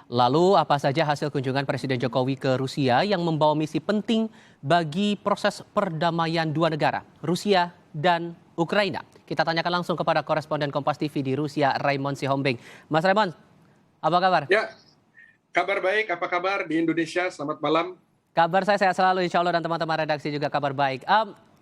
Lalu apa saja hasil kunjungan Presiden Jokowi ke Rusia yang membawa misi penting bagi proses perdamaian dua negara, Rusia dan Ukraina? Kita tanyakan langsung kepada koresponden Kompas TV di Rusia, Raymond Sihombing. Mas Raymond, apa kabar? Ya, kabar baik. Apa kabar di Indonesia? Selamat malam. Kabar saya sehat selalu, insya Allah, dan teman-teman redaksi juga kabar baik.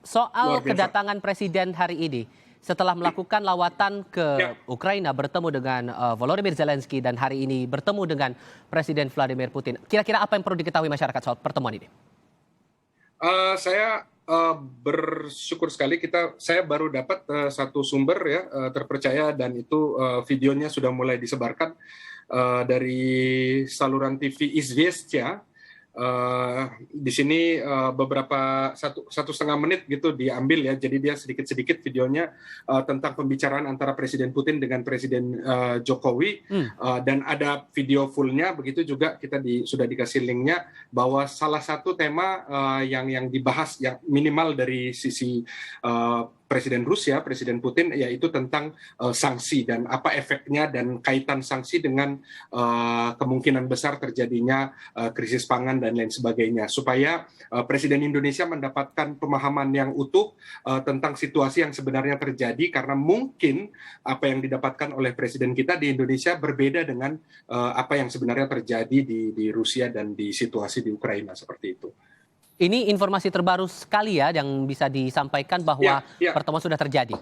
Soal kedatangan Presiden hari ini, setelah melakukan lawatan ke Ukraina bertemu dengan Volodymyr Zelensky dan hari ini bertemu dengan Presiden Vladimir Putin. Kira-kira apa yang perlu diketahui masyarakat soal pertemuan ini? Saya bersyukur sekali saya baru dapat satu sumber ya terpercaya dan itu videonya sudah mulai disebarkan dari saluran TV Izvestia. Di sini beberapa satu setengah menit gitu diambil ya, jadi dia sedikit videonya tentang pembicaraan antara Presiden Putin dengan Presiden Jokowi dan ada video fullnya, begitu juga kita sudah dikasih linknya bahwa salah satu tema yang dibahas yang minimal dari sisi Presiden Rusia, Presiden Putin, yaitu tentang sanksi dan apa efeknya dan kaitan sanksi dengan kemungkinan besar terjadinya krisis pangan dan lain sebagainya. Supaya Presiden Indonesia mendapatkan pemahaman yang utuh tentang situasi yang sebenarnya terjadi, karena mungkin apa yang didapatkan oleh Presiden kita di Indonesia berbeda dengan apa yang sebenarnya terjadi di Rusia dan di situasi di Ukraina seperti itu. Ini informasi terbaru sekali ya yang bisa disampaikan bahwa pertemuan sudah terjadi.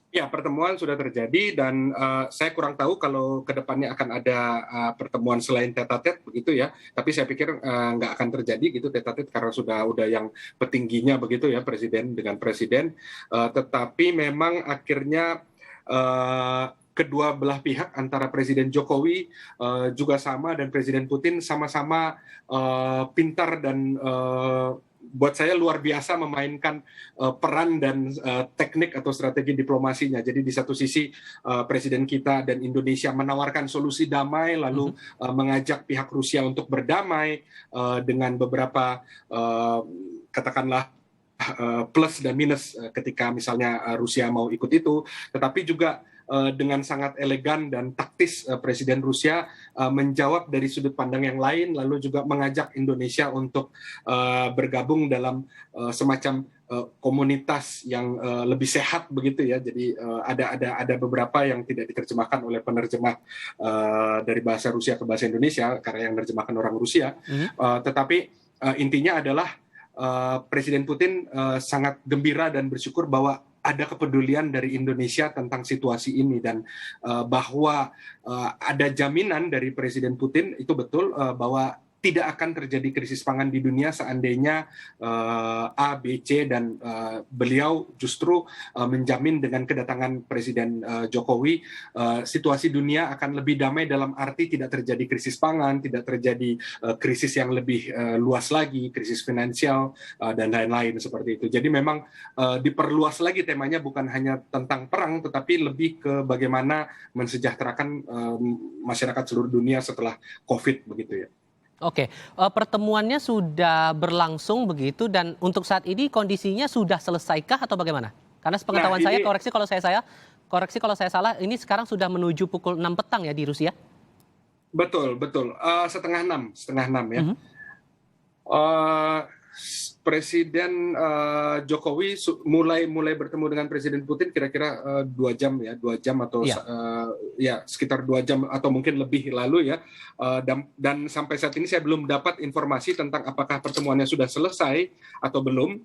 Ya, pertemuan sudah terjadi dan saya kurang tahu kalau kedepannya akan ada pertemuan selain tete-a-tete begitu ya. Tapi saya pikir nggak akan terjadi gitu tete-a-tete karena udah yang petingginya begitu ya, presiden dengan presiden. Tetapi memang akhirnya kedua belah pihak antara Presiden Jokowi juga sama dan Presiden Putin sama-sama pintar dan buat saya luar biasa memainkan peran dan teknik atau strategi diplomasinya. Jadi di satu sisi Presiden kita dan Indonesia menawarkan solusi damai, lalu mengajak pihak Rusia untuk berdamai dengan beberapa katakanlah plus dan minus ketika misalnya Rusia mau ikut itu, tetapi juga dengan sangat elegan dan taktis Presiden Rusia menjawab dari sudut pandang yang lain, lalu juga mengajak Indonesia untuk bergabung dalam semacam komunitas yang lebih sehat begitu ya. Jadi ada beberapa yang tidak diterjemahkan oleh penerjemah dari bahasa Rusia ke bahasa Indonesia karena yang menerjemahkan orang Rusia, tetapi intinya adalah Presiden Putin sangat gembira dan bersyukur bahwa ada kepedulian dari Indonesia tentang situasi ini dan bahwa ada jaminan dari Presiden Putin itu betul bahwa tidak akan terjadi krisis pangan di dunia seandainya A, B, C dan beliau justru menjamin dengan kedatangan Presiden Jokowi situasi dunia akan lebih damai dalam arti tidak terjadi krisis pangan, tidak terjadi krisis yang lebih luas lagi, krisis finansial dan lain-lain seperti itu. Jadi memang diperluas lagi temanya, bukan hanya tentang perang tetapi lebih ke bagaimana mensejahterakan masyarakat seluruh dunia setelah COVID begitu ya. Oke, pertemuannya sudah berlangsung begitu dan untuk saat ini kondisinya sudah selesaikah atau bagaimana? Karena sepengetahuan saya, koreksi kalau saya salah, ini sekarang sudah menuju pukul 6 petang ya di Rusia? Betul. Setengah enam ya. Presiden Jokowi mulai bertemu dengan Presiden Putin kira-kira 2 jam atau sekitar 2 jam atau mungkin lebih lalu ya, dan sampai saat ini saya belum dapat informasi tentang apakah pertemuannya sudah selesai atau belum,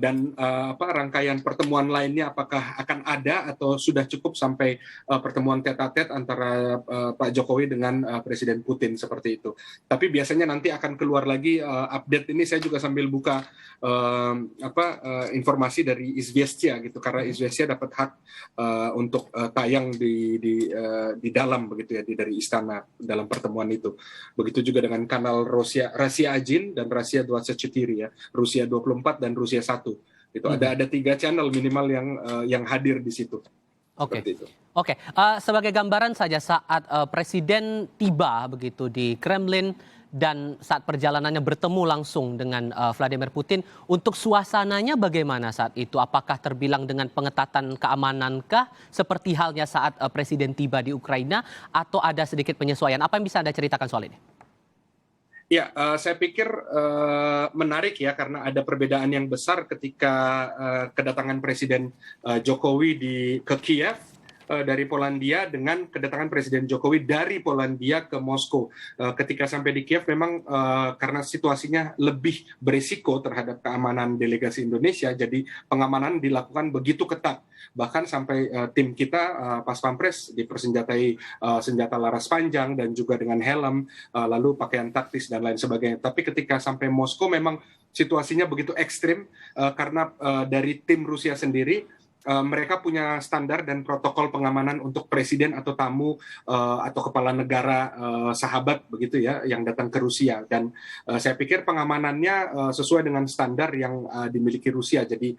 dan rangkaian pertemuan lainnya apakah akan ada atau sudah cukup sampai pertemuan tete-a-tete antara Pak Jokowi dengan Presiden Putin seperti itu. Tapi biasanya nanti akan keluar lagi update ini, saya juga sambil buka informasi dari Izvestia gitu, karena Izvestia dapat hak untuk tayang di dalam begitu ya, dari istana dalam pertemuan itu. Begitu juga dengan kanal Rusia 1 dan Rusia 24 ya, Rusia 24 dan Rusia 1. Itu ada 3 channel minimal yang hadir di situ. Oke. Sebagai gambaran saja saat Presiden tiba begitu di Kremlin dan saat perjalanannya bertemu langsung dengan Vladimir Putin, untuk suasananya bagaimana saat itu? Apakah terbilang dengan pengetatan keamanankah seperti halnya saat Presiden tiba di Ukraina, atau ada sedikit penyesuaian? Apa yang bisa Anda ceritakan soal ini? Ya, saya pikir menarik ya karena ada perbedaan yang besar ketika kedatangan Presiden Jokowi ke Kiev dari Polandia dengan kedatangan Presiden Jokowi dari Polandia ke Moskow. Ketika sampai di Kiev memang karena situasinya lebih berisiko terhadap keamanan delegasi Indonesia, jadi pengamanan dilakukan begitu ketat. Bahkan sampai tim kita Pas Pampres dipersenjatai senjata laras panjang dan juga dengan helm, lalu pakaian taktis dan lain sebagainya. Tapi ketika sampai Moskow memang situasinya begitu ekstrim karena dari tim Rusia sendiri mereka punya standar dan protokol pengamanan untuk presiden atau tamu atau kepala negara sahabat begitu ya yang datang ke Rusia, dan saya pikir pengamanannya sesuai dengan standar yang dimiliki Rusia. Jadi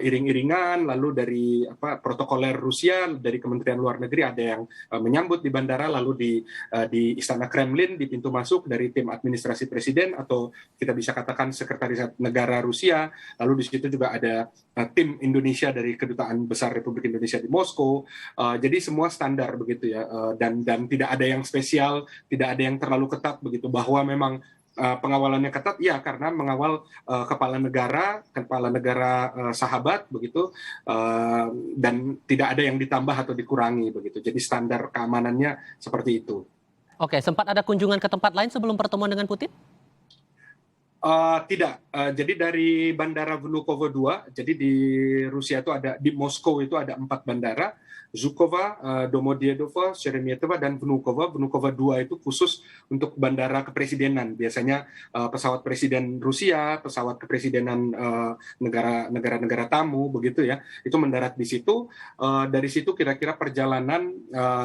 iring-iringan, lalu dari protokoler Rusia dari Kementerian Luar Negeri ada yang menyambut di bandara, lalu di Istana Kremlin di pintu masuk dari tim administrasi presiden atau kita bisa katakan sekretariat negara Rusia, lalu di situ juga ada tim Indonesia dari Kedutaan Besar Republik Indonesia di Moskow. Jadi semua standar begitu ya, dan tidak ada yang spesial, tidak ada yang terlalu ketat begitu. Bahwa memang pengawalannya ketat ya karena mengawal kepala negara sahabat begitu, dan tidak ada yang ditambah atau dikurangi begitu. Jadi standar keamanannya seperti itu. Oke, sempat ada kunjungan ke tempat lain sebelum pertemuan dengan Putin? Tidak. Jadi dari Bandara Vnukovo 2, jadi di Rusia itu di Moskow itu ada 4 bandara, Zhukova, Domodedovo, Sheremetyevo, dan Vnukovo. Vnukovo 2 itu khusus untuk bandara kepresidenan. Biasanya pesawat presiden Rusia, pesawat kepresidenan negara-negara tamu, begitu ya, itu mendarat di situ. Dari situ kira-kira perjalanan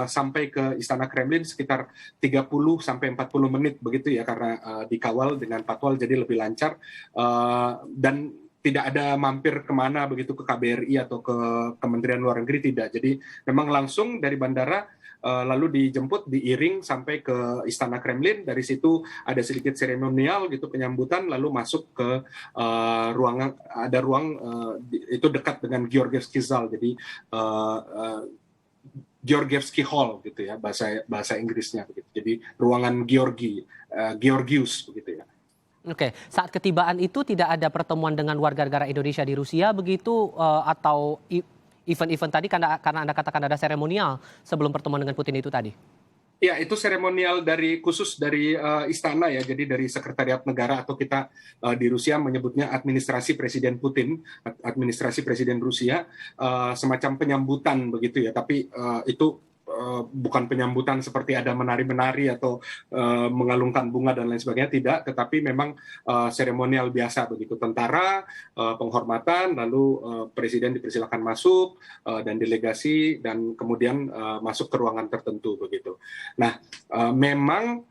sampai ke Istana Kremlin sekitar 30 sampai 40 menit, begitu ya, karena dikawal dengan patwal, jadi lebih lancar. Dan tidak ada mampir kemana begitu ke KBRI atau ke Kementerian Luar Negeri, tidak. Jadi memang langsung dari bandara lalu dijemput, diiring sampai ke Istana Kremlin. Dari situ ada sedikit seremonial gitu penyambutan, lalu masuk ke ruangan, ada ruang itu dekat dengan Georgievsky Zal, jadi Georgievsky Hall gitu ya, bahasa Inggrisnya begitu. Jadi ruangan Georgius begitu ya. Oke, saat ketibaan itu tidak ada pertemuan dengan warga negara Indonesia di Rusia begitu, atau event-event tadi karena Anda katakan ada seremonial sebelum pertemuan dengan Putin itu tadi? Ya, itu seremonial khusus dari istana ya, jadi dari sekretariat negara, atau kita di Rusia menyebutnya administrasi Presiden Putin, administrasi Presiden Rusia, semacam penyambutan begitu ya, tapi itu bukan penyambutan seperti ada menari-menari atau mengalungkan bunga dan lain sebagainya, tidak, tetapi memang seremonial biasa begitu, tentara, penghormatan, lalu presiden dipersilakan masuk dan delegasi, dan kemudian masuk ke ruangan tertentu begitu. Nah, memang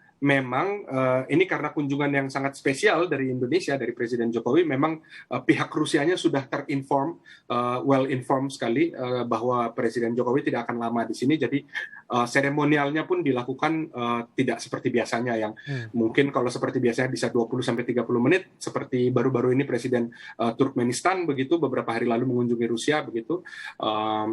ini karena kunjungan yang sangat spesial dari Indonesia, dari Presiden Jokowi, memang pihak Rusianya sudah well informed sekali bahwa Presiden Jokowi tidak akan lama di sini. Jadi seremonialnya pun dilakukan tidak seperti biasanya, yang mungkin kalau seperti biasanya bisa 20-30 menit, seperti baru-baru ini Presiden Turkmenistan begitu beberapa hari lalu mengunjungi Rusia begitu,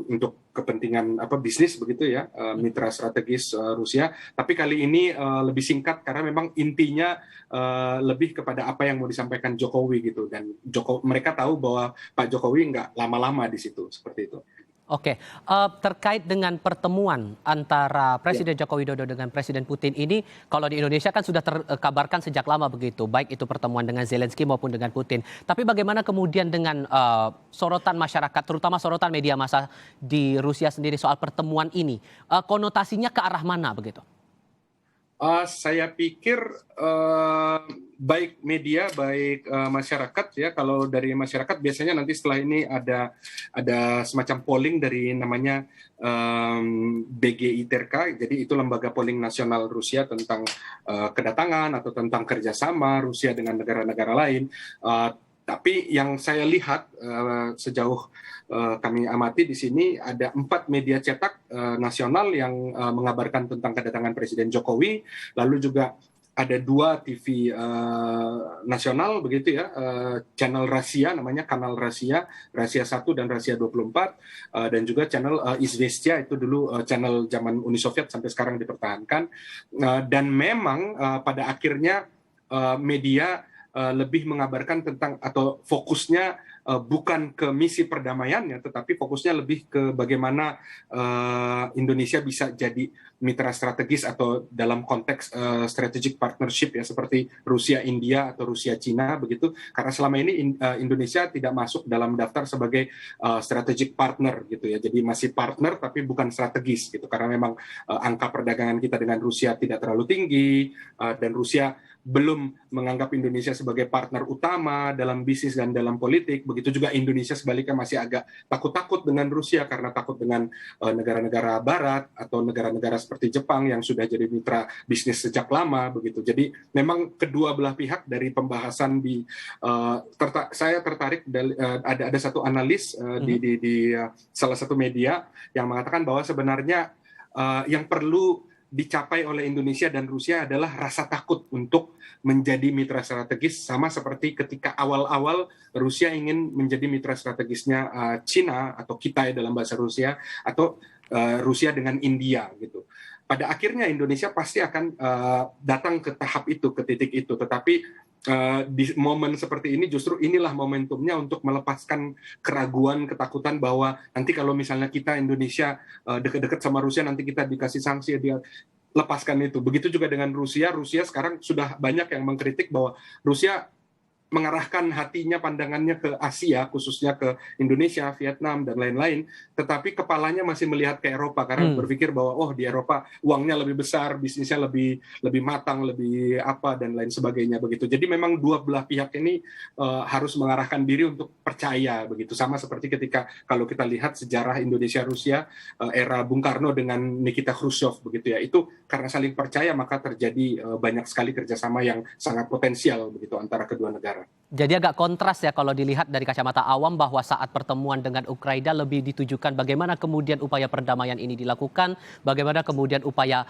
untuk kepentingan bisnis begitu ya, mitra strategis Rusia. Tapi kali ini lebih singkat karena memang intinya lebih kepada apa yang mau disampaikan Jokowi gitu, dan mereka tahu bahwa Pak Jokowi nggak lama-lama di situ, seperti itu. Oke, terkait dengan pertemuan antara Presiden Joko Widodo dengan Presiden Putin ini, kalau di Indonesia kan sudah terkabarkan sejak lama begitu, baik itu pertemuan dengan Zelensky maupun dengan Putin. Tapi bagaimana kemudian dengan sorotan masyarakat, terutama sorotan media massa di Rusia sendiri soal pertemuan ini? Konotasinya ke arah mana begitu? Saya pikir baik media, baik masyarakat ya. Kalau dari masyarakat biasanya nanti setelah ini ada semacam polling dari namanya BGI-Terka. Jadi itu lembaga polling nasional Rusia tentang kedatangan atau tentang kerjasama Rusia dengan negara-negara lain. Tapi yang saya lihat sejauh kami amati di sini ada 4 media cetak nasional yang mengabarkan tentang kedatangan Presiden Jokowi, lalu juga ada 2 TV nasional begitu ya, channel Rasia namanya, kanal Rasia, Rasia 1 dan Rasia 24, dan juga channel Izvestia itu dulu channel zaman Uni Soviet sampai sekarang dipertahankan. Dan memang pada akhirnya media lebih mengabarkan tentang atau fokusnya bukan ke misi perdamaiannya, tetapi fokusnya lebih ke bagaimana Indonesia bisa jadi mitra strategis atau dalam konteks strategic partnership ya, seperti Rusia India atau Rusia Cina begitu, karena selama ini Indonesia tidak masuk dalam daftar sebagai strategic partner gitu ya, jadi masih partner tapi bukan strategis gitu, karena memang angka perdagangan kita dengan Rusia tidak terlalu tinggi, dan Rusia belum menganggap Indonesia sebagai partner utama dalam bisnis dan dalam politik. Begitu juga Indonesia sebaliknya masih agak takut-takut dengan Rusia karena takut dengan negara-negara barat atau negara-negara seperti Jepang yang sudah jadi mitra bisnis sejak lama begitu. Jadi memang kedua belah pihak dari pembahasan di saya tertarik ada satu analis di salah satu media yang mengatakan bahwa sebenarnya yang perlu dicapai oleh Indonesia dan Rusia adalah rasa takut untuk menjadi mitra strategis, sama seperti ketika awal-awal Rusia ingin menjadi mitra strategisnya Cina atau kita ya dalam bahasa Rusia, atau Rusia dengan India gitu. Pada akhirnya Indonesia pasti akan datang ke tahap itu, ke titik itu, tetapi di momen seperti ini justru inilah momentumnya untuk melepaskan keraguan, ketakutan bahwa nanti kalau misalnya kita Indonesia dekat-dekat sama Rusia nanti kita dikasih sanksi, dia lepaskan itu. Begitu juga dengan Rusia. Rusia sekarang sudah banyak yang mengkritik bahwa Rusia mengarahkan hatinya, pandangannya ke Asia, khususnya ke Indonesia, Vietnam, dan lain-lain, tetapi kepalanya masih melihat ke Eropa, karena berpikir bahwa, oh di Eropa uangnya lebih besar, bisnisnya lebih matang, lebih apa, dan lain sebagainya, begitu. Jadi memang dua belah pihak ini harus mengarahkan diri untuk percaya, begitu. Sama seperti ketika, kalau kita lihat sejarah Indonesia-Rusia, era Bung Karno dengan Nikita Khrushchev, begitu ya, itu karena saling percaya, maka terjadi banyak sekali kerjasama yang sangat potensial, begitu, antara kedua negara. Jadi agak kontras ya kalau dilihat dari kacamata awam bahwa saat pertemuan dengan Ukraina lebih ditujukan bagaimana kemudian upaya perdamaian ini dilakukan, bagaimana kemudian upaya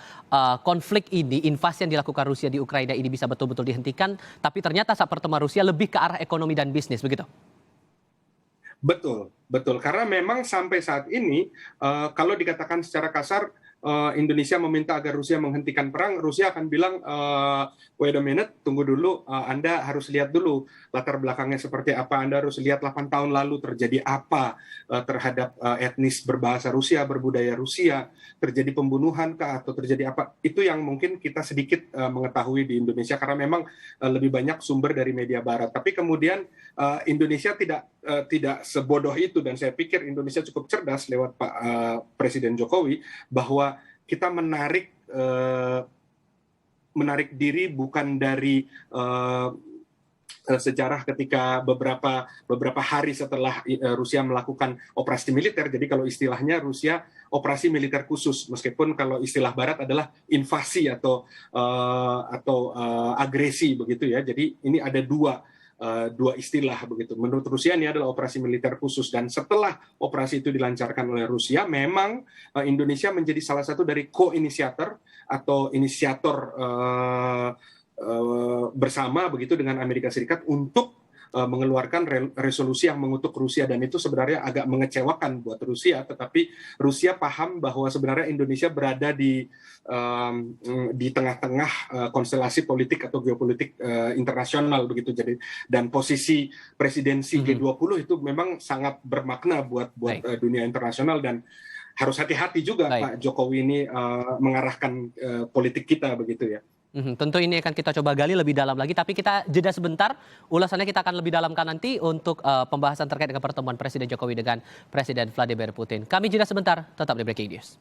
konflik ini, invasi yang dilakukan Rusia di Ukraina ini bisa betul-betul dihentikan, tapi ternyata saat pertemuan Rusia lebih ke arah ekonomi dan bisnis, begitu? Betul, betul. Karena memang sampai saat ini, kalau dikatakan secara kasar, Indonesia meminta agar Rusia menghentikan perang, Rusia akan bilang, wait a minute, tunggu dulu, Anda harus lihat dulu latar belakangnya seperti apa, Anda harus lihat 8 tahun lalu terjadi apa terhadap etnis berbahasa Rusia, berbudaya Rusia, terjadi pembunuhan kah, atau terjadi apa, itu yang mungkin kita sedikit mengetahui di Indonesia, karena memang lebih banyak sumber dari media barat. Tapi kemudian Indonesia tidak sebodoh itu, dan saya pikir Indonesia cukup cerdas lewat Pak Presiden Jokowi, bahwa kita menarik diri bukan dari sejarah ketika beberapa hari setelah Rusia melakukan operasi militer. Jadi kalau istilahnya Rusia operasi militer khusus, meskipun kalau istilah Barat adalah invasi atau agresi begitu ya. Jadi ini ada dua istilah begitu. Menurut Rusia ini adalah operasi militer khusus, dan setelah operasi itu dilancarkan oleh Rusia, memang Indonesia menjadi salah satu dari co-inisiator atau inisiator bersama begitu dengan Amerika Serikat untuk mengeluarkan resolusi yang mengutuk Rusia, dan itu sebenarnya agak mengecewakan buat Rusia, tetapi Rusia paham bahwa sebenarnya Indonesia berada di tengah-tengah konstelasi politik atau geopolitik internasional begitu. Jadi, dan posisi presidensi G20 itu memang sangat bermakna buat dunia internasional, dan harus hati-hati juga Pak Jokowi ini mengarahkan politik kita begitu ya. Tentu ini akan kita coba gali lebih dalam lagi, tapi kita jeda sebentar. Ulasannya kita akan lebih dalamkan nanti untuk pembahasan terkait dengan pertemuan Presiden Jokowi dengan Presiden Vladimir Putin. Kami jeda sebentar, tetap di Breaking News.